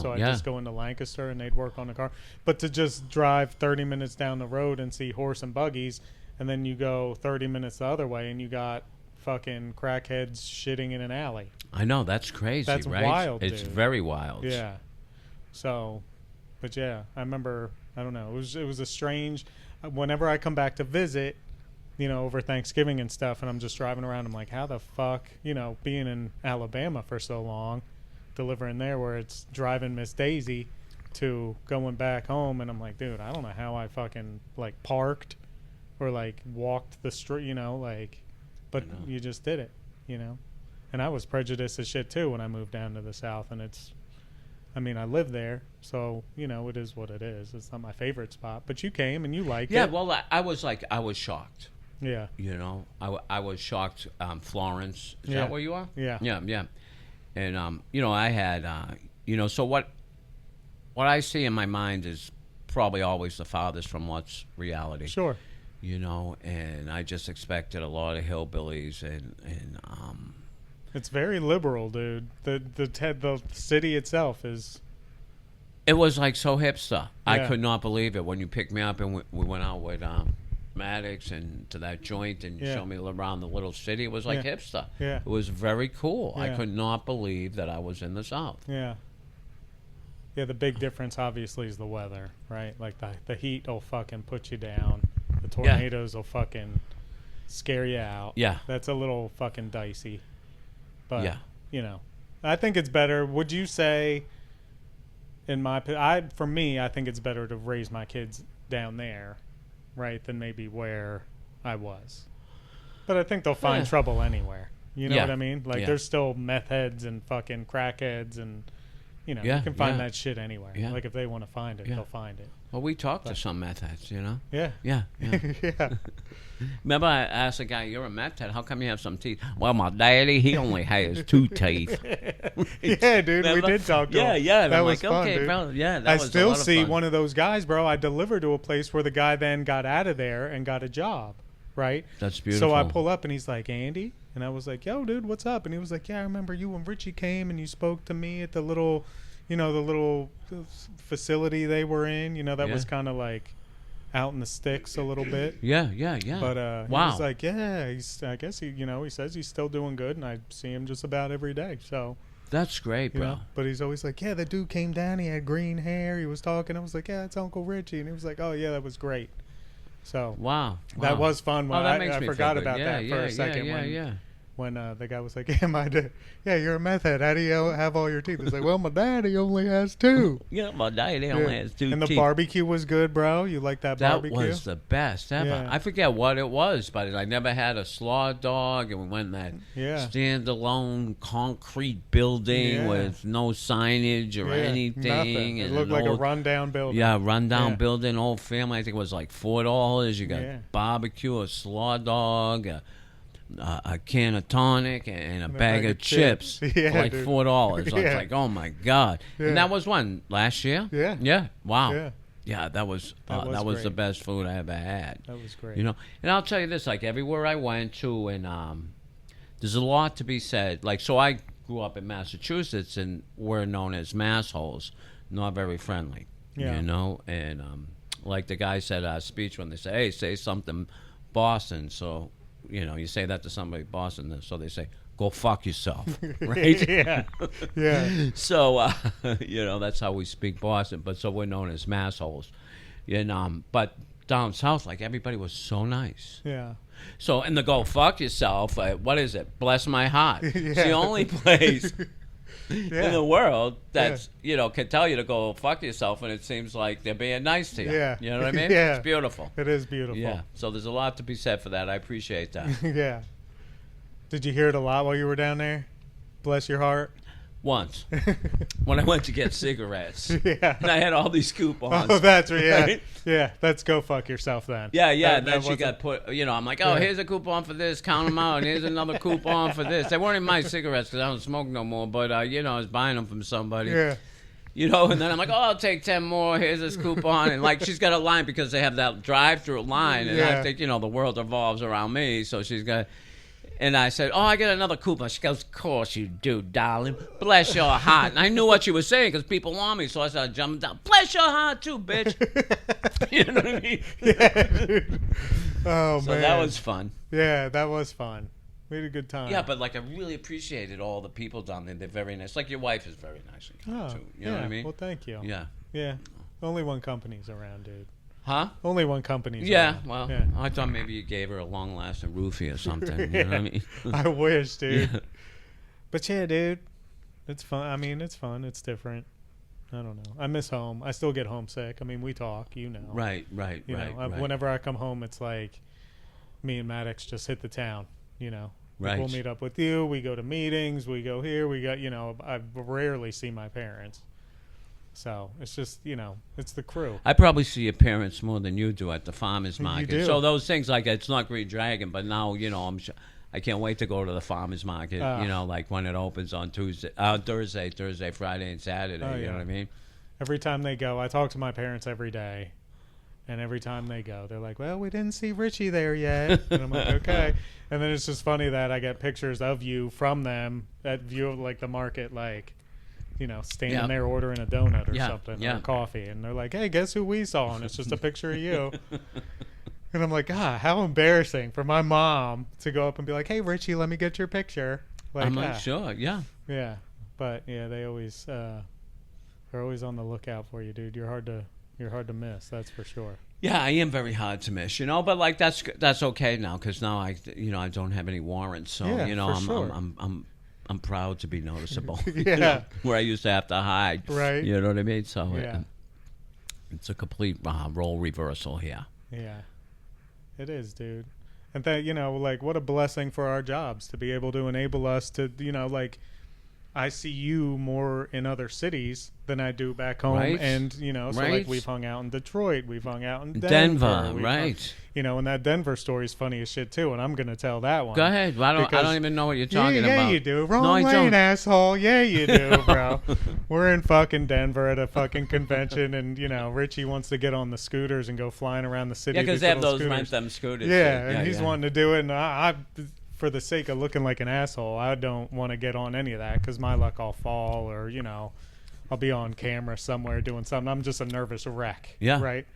So I'd just go into Lancaster and they'd work on the car. But to just drive 30 minutes down the road and see horse and buggies, and then you go 30 minutes the other way and you got fucking crackheads shitting in an alley. I know, that's crazy, That's right? wild, It's dude. very wild. Yeah. So, but yeah, I remember, I don't know, it was a strange, whenever I come back to visit, over Thanksgiving and stuff, and I'm just driving around, I'm like, how the fuck, being in Alabama for so long, delivering there where it's driving Miss Daisy to going back home, and I'm like, dude, I don't know how I fucking parked or walked the street, but you just did it, and I was prejudiced as shit too when I moved down to the South, and I live there, so it is what it is. It's not my favorite spot, but you came and you liked it. Yeah, well, I was shocked. Yeah. I was shocked. Florence, is Yeah. that where you are? Yeah. Yeah. And I had, so what I see in my mind is probably always the farthest from what's reality. Sure. And I just expected a lot of hillbillies and It's very liberal, dude. The city itself is. It was so hipster. I Yeah. could not believe it when you picked me up and we went out with Maddox and to that joint and Yeah. showed me around the little city. It was Yeah. hipster. Yeah. It was very cool. I Yeah. could not believe that I was in the South. Yeah, Yeah, the big difference obviously is the weather, right? Like the heat will fucking put you down. The tornadoes will fucking scare you out. Yeah. That's a little fucking dicey. But Yeah. you know, I think it's better. Would you say, for me, I think it's better to raise my kids down there, right, than maybe where I was. But I think they'll find trouble anywhere. You know what I mean? Like there's still meth heads and fucking crackheads and. You know, you can find that shit anywhere. Yeah. Like if they want to find it, they'll find it. Well, we talked to some meth heads, you know? Yeah. Yeah. Yeah. Remember I asked a guy, you're a meth head, how come you have some teeth? Well, my daddy, he only has 2 teeth. Yeah, dude, Remember? we did talk to him. Yeah. That was fun, okay, dude. bro. Yeah, that I was still a lot see of fun. one of those guys, bro. I delivered to a place where the guy then got out of there and got a job, right? That's beautiful. So I pull up and he's like, Andy? And I was like, yo, dude, what's up? And he was like, yeah, I remember you and Richie came and you spoke to me at the little... You know, the little facility they were in, you know, that was kind of like out in the sticks a little bit. Yeah. But he was like, yeah, I guess he says he's still doing good, and I see him just about every day. So that's great, bro. You know? But he's always like, yeah, the dude came down, he had green hair, he was talking. I was like, yeah, it's Uncle Richie, and he was like, oh yeah, that was great. So wow. That was fun. Well, that makes me forgot feel good. about that for a second. When the guy was like, yeah, you're a meth head. How do you have all your teeth? He's like, well, my daddy only has 2. Yeah, my daddy only has 2 teeth. And the barbecue was good, bro. You like that barbecue? That was the best ever. Yeah. I forget what it was, but I never had a slaw dog, and we went in that standalone concrete building with no signage or anything. Nothing. It looked like a rundown building. Yeah, rundown building, old family. I think it was like $4. You got barbecue, a slaw dog, a can of tonic and a bag of chips for like $4. I was like, oh my god! And that was when last year. Yeah. Wow. Yeah, that was the best food I ever had. That was great. You know, and I'll tell you this: like everywhere I went to, and there's a lot to be said. Like, so I grew up in Massachusetts, and we're known as massholes, not very friendly. Yeah. You know, and like the guy said at our speech when they say, "Hey, say something, Boston," so. You know, you say that to somebody, Boston, so they say, "Go fuck yourself," right? Yeah. So, you know, that's how we speak Boston. But so we're known as massholes, and but down south, like everybody was so nice. Yeah. So in the "Go fuck yourself," what is it? Bless my heart. It's the only place in the world that's you know can tell you to go fuck yourself, and it seems like they're being nice to you. Yeah. You know what I mean? Yeah. It's beautiful. It is beautiful. Yeah. So there's a lot to be said for that. I appreciate that. Yeah. Did you hear it a lot while you were down there? Bless your heart. Once, when I went to get cigarettes, Yeah. and I had all these coupons. Oh, that's right. Yeah. Right? Yeah. Let's go fuck yourself then. Yeah. That Then she wasn't- got put. You know, I'm like, oh, here's a coupon for this. Count them out, and here's another coupon for this. They weren't in my cigarettes because I don't smoke no more. But you know, I was buying them from somebody. Yeah. You know, and then I'm like, oh, I'll take 10 more. Here's this coupon, and like she's got a line because they have that drive-through line, and I think you know the world revolves around me, so she's got. And I said, oh, I got another coupon. She goes, of course you do, darling. Bless your heart. And I knew what she was saying because people want me, so I started jumping down. Bless your heart too, bitch. You know what I mean? Yeah, dude. Oh, so man. that was fun. Yeah, that was fun. We had a good time. Yeah, but like I really appreciated all the people down there. They're very nice. Like your wife is very nice and kind too. You know what I mean? Well, thank you. Yeah. Yeah. Only one company's around, dude. Huh? Only one company's Yeah, around. well, Yeah. I thought maybe you gave her a long-lasting roofie or something. You know what I mean? I wish, dude. Yeah. But yeah, dude, it's fun. I mean, it's fun. It's different. I don't know. I miss home. I still get homesick. I mean, we talk, you know. Right. You know, whenever I come home, it's like me and Maddox just hit the town, you know. Right. We'll meet up with you. We go to meetings. We go here. We got, you know, I rarely see my parents. So it's just, you know, it's the crew. I probably see your parents more than you do at the farmers market. do. So those things, like it's not Green Dragon, but now you know I can't wait to go to the farmers market. You know, like when it opens on Thursday, Friday, and Saturday. You know what I mean? Every time they go, I talk to my parents every day, and every time they go, they're like, "Well, we didn't see Richie there yet," and I'm like, "Okay." And then it's just funny that I get pictures of you from them at view of like the market, like. You know, standing there ordering a donut or something or coffee, and they're like, "Hey, guess who we saw?" And it's just a picture of you. And I'm like, how embarrassing for my mom to go up and be like, "Hey, Richie, let me get your picture." Like, I'm like, sure, yeah. Yeah, but yeah, they always They're always on the lookout for you, dude. You're hard to miss. That's for sure. Yeah, I am very hard to miss, but like that's okay now because now I don't have any warrants, so Yeah, for I'm, sure. I'm proud to be noticeable. Yeah. Where I used to have to hide. Right. You know what I mean? So Yeah. it's a complete role reversal here. Yeah. It is, dude. And that, like, what a blessing for our jobs to be able to enable us to, like, I see you more in other cities than I do back home. Right. And, so, Right. like, we've hung out in Detroit. We've hung out in Denver, we've right. and that Denver story is funny as shit, too. And I'm going to tell that one. Go ahead. I don't Because- even know what you're talking about. Yeah, you do. Wrong No, I lane, don't. asshole. Yeah, you do, bro. We're in fucking Denver at a fucking convention, and, Richie wants to get on the scooters and go flying around the city. Yeah, because they have little those scooters. rent them scooters. Yeah, and he's yeah. wanting to do it, and I, for the sake of looking like an asshole, I don't want to get on any of that because my luck, I'll fall or I'll be on camera somewhere doing something. I'm just a nervous wreck. Yeah. Right.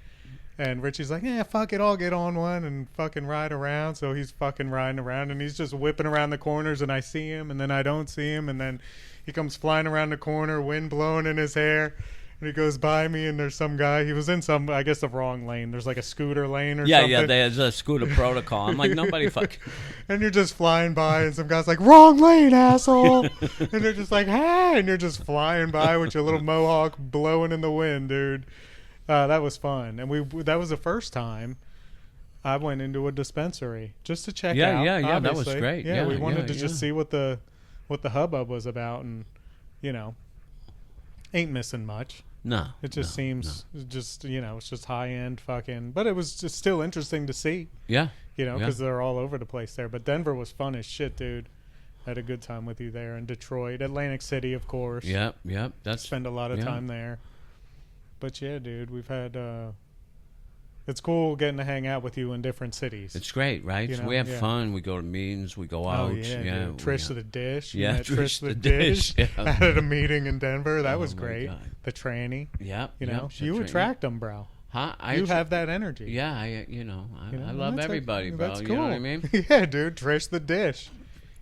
And Richie's like, yeah, fuck it, I'll get on one and fucking ride around. So he's fucking riding around, and he's just whipping around the corners, and I see him, and then I don't see him, and then he comes flying around the corner, wind blowing in his hair. And he goes by me, and there's some guy. He was in I guess, the wrong lane. There's like a scooter lane or something. Yeah, there's a scooter protocol. I'm like, nobody fuck. And you're just flying by, and some guy's like, wrong lane, asshole. And they're just like, hey, and you're just flying by with your little mohawk blowing in the wind, dude. That was fun. And that was the first time I went into a dispensary just to check out. Yeah, that was obviously. great. Yeah, we wanted to yeah. just see what the hubbub was about, and, ain't missing much. No. It just seems just, it's just high-end fucking, but it was just still interesting to see. Yeah. Because they're all over the place there. But Denver was fun as shit, dude. Had a good time with you there. And Detroit, Atlantic City, of course. Yep. Spend a lot of time there. But yeah, dude, we've had. It's cool getting to hang out with you in different cities. It's great, right? We have fun. We go to meetings. We go out. Oh yeah, dude. Trish to the Dish. Yeah, met Trish the the Dish. Dish. Out at a meeting in Denver. That was my great. God. The tranny. Yep. You attract them, bro. Huh? You have that energy. Yeah, I love everybody, bro. That's cool. You know what I mean? Yeah, dude. Trish the Dish.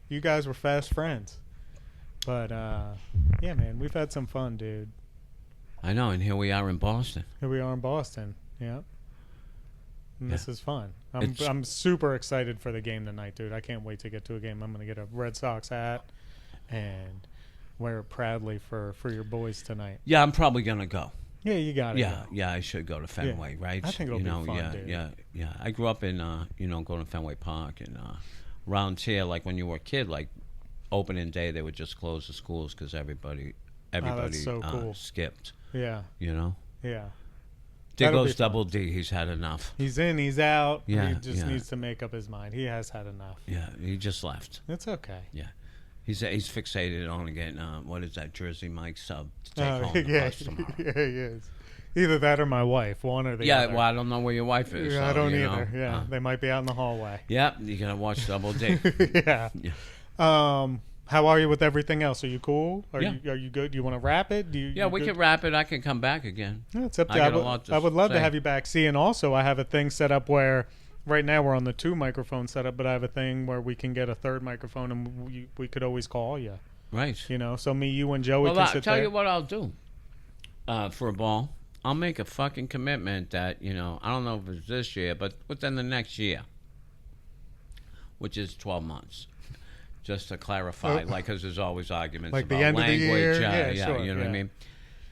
You guys were fast friends. But, yeah, man, we've had some fun, dude. I know, and here we are in Boston. Here we are in Boston. Yep. And Yeah. this is fun. I'm super excited for the game tonight, dude. I can't wait to get to a game. I'm going to get a Red Sox hat and wear it proudly for your boys tonight. Yeah, I'm probably gonna go. Yeah, you got it. Yeah, I should go to Fenway, right? I think it'll be fun, dude. Yeah. I grew up in, going to Fenway Park and around here, like when you were a kid, like opening day, they would just close the schools because everybody that's so cool. skipped. Yeah. Yeah. That'll There be goes fun. Double D. He's had enough. He's in, he's out. Yeah, He just yeah. needs to make up his mind. He has had enough. Yeah, he just left. It's okay. Yeah. He's fixated on getting, what is that, Jersey Mike sub to take home the yeah, bus tomorrow. yeah, he is. Either that or my wife, one or the Yeah, other. well, I don't know where your wife is. Yeah, I so, don't you either. know, Yeah, they might be out in the hallway. Yeah, you gotta watch Double D. Yeah. How are you with everything else? Are you cool? Are you good? Do you want to wrap it? Yeah, we can wrap it. I can come back again. Yeah, it's up to I you. got a lot to I would love to say. have you back. See, and also I have a thing set up where right now we're on the 2 microphone setup, but I have a thing where we can get a 3rd microphone and we could always call you. Right. So me, you, and Joey Well, can I'll sit tell there. you what I'll do for a ball. I'll make a fucking commitment that, I don't know if it's this year, but within the next year, which is 12 months. Just to clarify, because there's always arguments Like about the end of the language. year? Yeah, Yeah, sure, you know what I yeah. mean?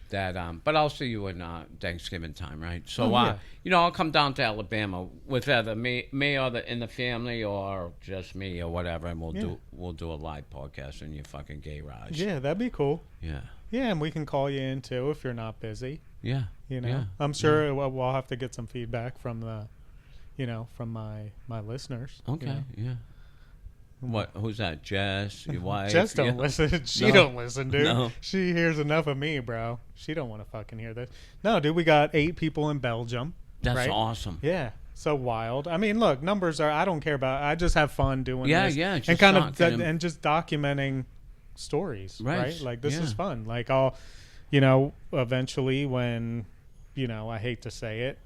That, but I'll see you in Thanksgiving time, right? So, Oh, yeah. I'll come down to Alabama with either me or in the family, or just me or whatever, and we'll do a live podcast in your fucking garage. Yeah, that'd be cool. Yeah. Yeah, and we can call you in too if you're not busy. Yeah. Yeah. I'm sure we'll have to get some feedback from from my listeners. Okay. Yeah. What? Who's that? Jess, your wife? Jess don't Yeah. listen. She No. don't listen, dude. No. She hears enough of me, bro. She don't want to fucking hear this. No, dude, we got 8 people in Belgium. That's right? awesome. Yeah. So wild. I mean, look, numbers are. I don't care about. I just have fun doing this. Yeah. And just kind not of getting- and just documenting stories, Right. right? Like this is Yeah. fun. Like I'll, eventually when, I hate to say it,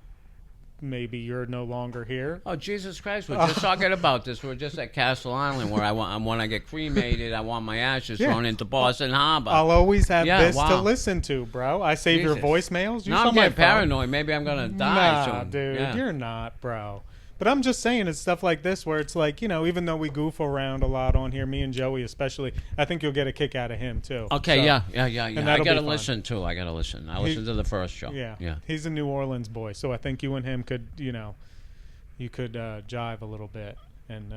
maybe you're no longer here. Oh, Jesus Christ, we're just talking about this. We're just at Castle Island where when I get cremated, I want my ashes thrown into Boston Harbor. I'll always have this to listen to, bro. I save your voicemails. Now I'm getting paranoid. Maybe I'm going to die soon. Dude, you're not, bro. But I'm just saying, it's stuff like this where it's like, even though we goof around a lot on here, me and Joey especially, I think you'll get a kick out of him too. Okay, so, yeah. And I got to listen too. I listened to the first show. Yeah. He's a New Orleans boy, so I think you and him could, you could jive a little bit. And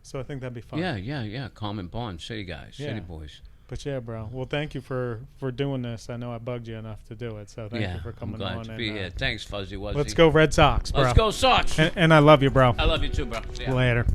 so I think that'd be fun. Yeah. Common Bond, city guys, city boys. But yeah, bro. Well, thank you for doing this. I know I bugged you enough to do it, so thank you for coming on. I'm glad to be here. Thanks, Fuzzy Wuzzy. Let's go Red Sox, bro. Let's go Sox. And I love you, bro. I love you too, bro. Later.